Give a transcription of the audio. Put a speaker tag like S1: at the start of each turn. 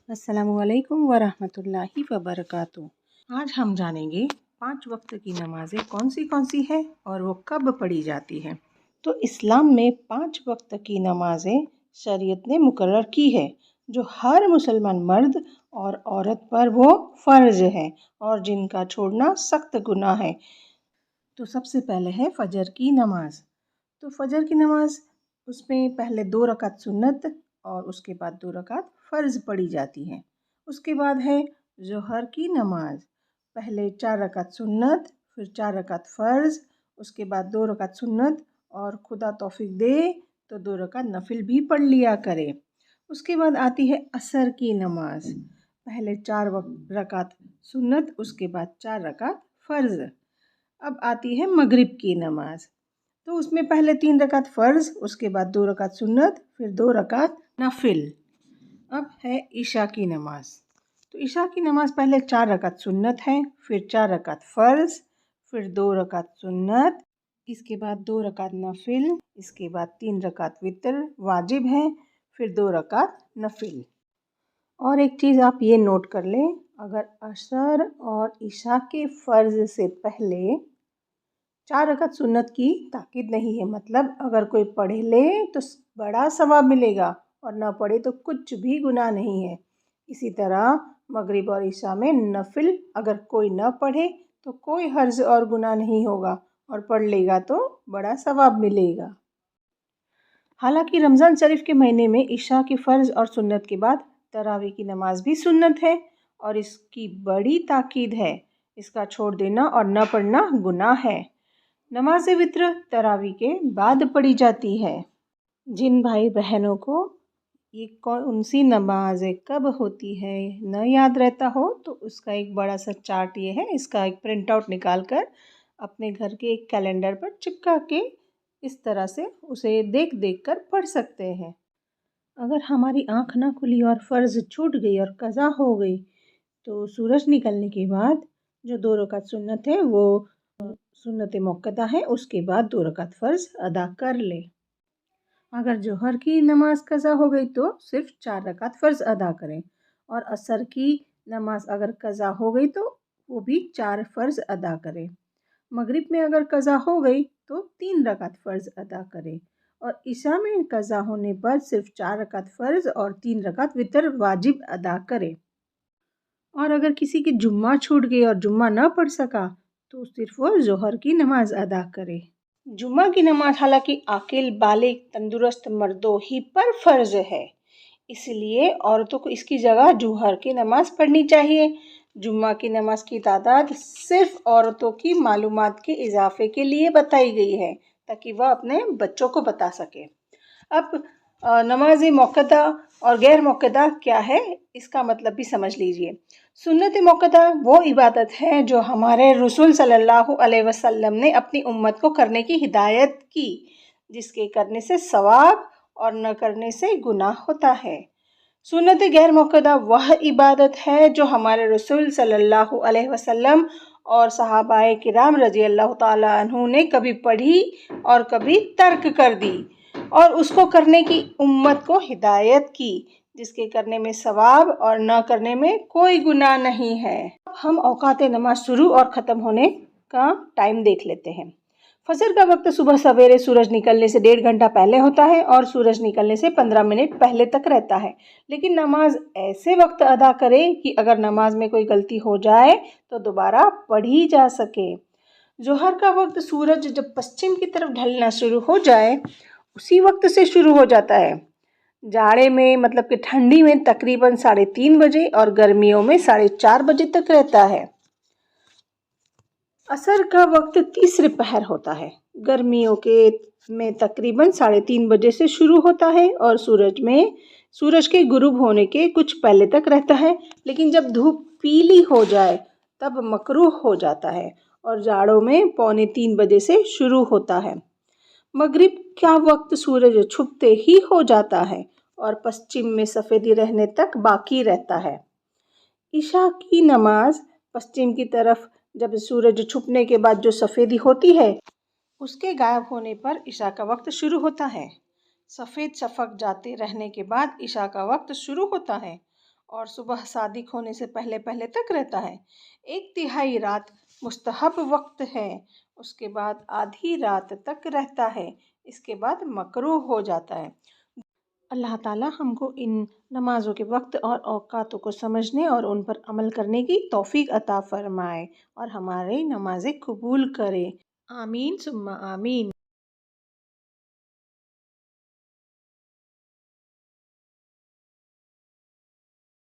S1: अस्सलामुअलैकुम वरहमतुल्लाहि वबरकातुह। आज हम जानेंगे 5 वक्त की नमाज़ें कौन सी है और वो कब पढ़ी जाती हैं। तो इस्लाम में 5 वक्त की नमाज़ें शरीयत ने मुकर्रर की है, जो हर मुसलमान मर्द और औरत पर वो फ़र्ज है और जिनका छोड़ना सख्त गुनाह है। तो सबसे पहले है फ़जर की नमाज़। तो फ़जर की नमाज़ उसमें पहले 2 रकात सुन्नत और उसके बाद 2 रकात फ़र्ज़ पढ़ी जाती हैं। उसके बाद है ज़ोहर की नमाज़, पहले 4 रकात सुन्नत, फिर 4 रकात फ़र्ज़, उसके बाद 2 रकात सुन्नत और खुदा तौफ़ीक दे तो 2 रकात नफिल भी पढ़ लिया करे। उसके बाद आती है असर की नमाज़, पहले 4 रकात सुन्नत, उसके बाद 4 रकात फ़र्ज़। अब आती है मगरिब की नमाज़, तो उसमें पहले 3 रकात फ़र्ज़, उसके बाद 2 रकात सुन्नत, फिर 2 रकात नफिल। अब है इशा की नमाज़। तो इशा की नमाज़ पहले 4 रकात सुन्नत है, फिर 4 रकात फ़र्ज़, फिर 2 रकात सुन्नत, इसके बाद 2 रकात नफिल, इसके बाद 3 रकात वितर वाजिब है, फिर 2 रकात नफिल। और एक चीज़ आप ये नोट कर लें, अगर असर और इशा के फ़र्ज़ से पहले 4 रकात सुन्नत की ताकीद नहीं है, मतलब अगर कोई पढ़ ले तो बड़ा सवाब मिलेगा और ना पढ़े तो कुछ भी गुनाह नहीं है। इसी तरह मगरिब और इशा में नफिल अगर कोई न पढ़े तो कोई हर्ज और गुनाह नहीं होगा और पढ़ लेगा तो बड़ा सवाब मिलेगा। हालांकि रमज़ान शरीफ के महीने में इशा की फ़र्ज़ और सुन्नत के बाद तरावी की नमाज भी सुन्नत है और इसकी बड़ी ताकीद है। इसका छोड़ देना और न पढ़ना गुनाह है। नमाज वित्र तरावी के बाद पढ़ी जाती है। जिन भाई बहनों को ये कौन सी नमाज कब होती है न याद रहता हो, तो उसका एक बड़ा सा चार्ट ये है, इसका एक प्रिंट आउट निकाल कर अपने घर के एक कैलेंडर पर चिपका के इस तरह से उसे देख देख कर पढ़ सकते हैं। अगर हमारी आँख ना खुली और फ़र्ज़ छूट गई और कज़ा हो गई, तो सूरज निकलने के बाद जो 2 रकात सुन्नत है वो सुन्नत मुक्कदा है, उसके बाद 2 रकात फ़र्ज़ अदा कर ले। अगर जोहर की नमाज कज़ा हो गई तो सिर्फ 4 रकात फ़र्ज़ अदा करें, और असर की नमाज अगर कज़ा हो गई तो वो भी 4 फ़र्ज़ अदा करें। मगरिब में अगर कज़ा हो गई तो 3 रकात फ़र्ज़ अदा करें, और इशा में कज़ा होने पर सिर्फ 4 रकात फ़र्ज़ और 3 रकात वितर वाजिब अदा करें। और अगर किसी की जुम्मा छूट गई और जुम्मा ना पढ़ सका तो सिर्फ वो ज़ोहर की नमाज अदा करे। जुम्मा की नमाज हालांकि आकिल बालिग तंदुरुस्त मर्दों ही पर फ़र्ज है, इसलिए औरतों को इसकी जगह जोहर की नमाज पढ़नी चाहिए। जुम्मा की नमाज की तादाद सिर्फ औरतों की मालूमात के इजाफे के लिए बताई गई है, ताकि वह अपने बच्चों को बता सके। अब नमाज मुक्कदा और गैर मुक्कदा क्या है, इसका मतलब भी समझ लीजिए। सुन्नत मुक्कदा वो इबादत है जो हमारे रसूल सल्लल्लाहु अलैहि वसल्लम ने अपनी उम्मत को करने की हिदायत की, जिसके करने से सवाब और न करने से गुनाह होता है। सुन्नत गैर मुक्कदा वह इबादत है जो हमारे रसूल सल्लल्लाहु अलैहि वसल्लम और सहाबाए किराम रज़ी अल्लाह ताला अन्हु ने कभी पढ़ी और कभी तर्क कर दी और उसको करने की उम्मत को हिदायत की, जिसके करने में सवाब और न करने में कोई गुनाह नहीं है। अब हम औकात नमाज शुरू और ख़त्म होने का टाइम देख लेते हैं। फजर का वक्त सुबह सवेरे सूरज निकलने से 1.5 घंटा पहले होता है और सूरज निकलने से 15 मिनट पहले तक रहता है। लेकिन नमाज ऐसे वक्त अदा करे कि अगर नमाज में कोई गलती हो जाए तो दोबारा पढ़ी जा सके। जोहर का वक्त सूरज जब पश्चिम की तरफ ढलना शुरू हो जाए उसी वक्त से शुरू हो जाता है। जाड़े में मतलब कि ठंडी में तकरीबन 3:30 बजे और गर्मियों में 4:30 बजे तक रहता है। असर का वक्त तीसरे पहर होता है। गर्मियों के में तकरीबन 3:30 बजे से शुरू होता है और सूरज के गुरूब होने के कुछ पहले तक रहता है, लेकिन जब धूप पीली हो जाए तब मकरूह हो जाता है और जाड़ों में 2:45 बजे से शुरू होता है। मगरिब का वक्त सूरज छुपते ही हो जाता है और पश्चिम में सफ़ेदी रहने तक बाकी रहता है। इशा की नमाज पश्चिम की तरफ जब सूरज छुपने के बाद जो सफ़ेदी होती है उसके गायब होने पर इशा का वक्त शुरू होता है। सफ़ेद शफ़क़ जाते रहने के बाद इशा का वक्त शुरू होता है और सुबह सादिक होने से पहले पहले तक रहता है। 1/3 रात मुस्तहब वक्त है, उसके बाद आधी रात तक रहता है, इसके बाद मकरूह हो जाता है। अल्लाह ताला हमको इन नमाज़ों के वक्त और औक़ातों को समझने और उन पर अमल करने की तौफ़ीक अता फ़रमाए और हमारी नमाज़ें कबूल करे। आमीन सुम्मा आमीन।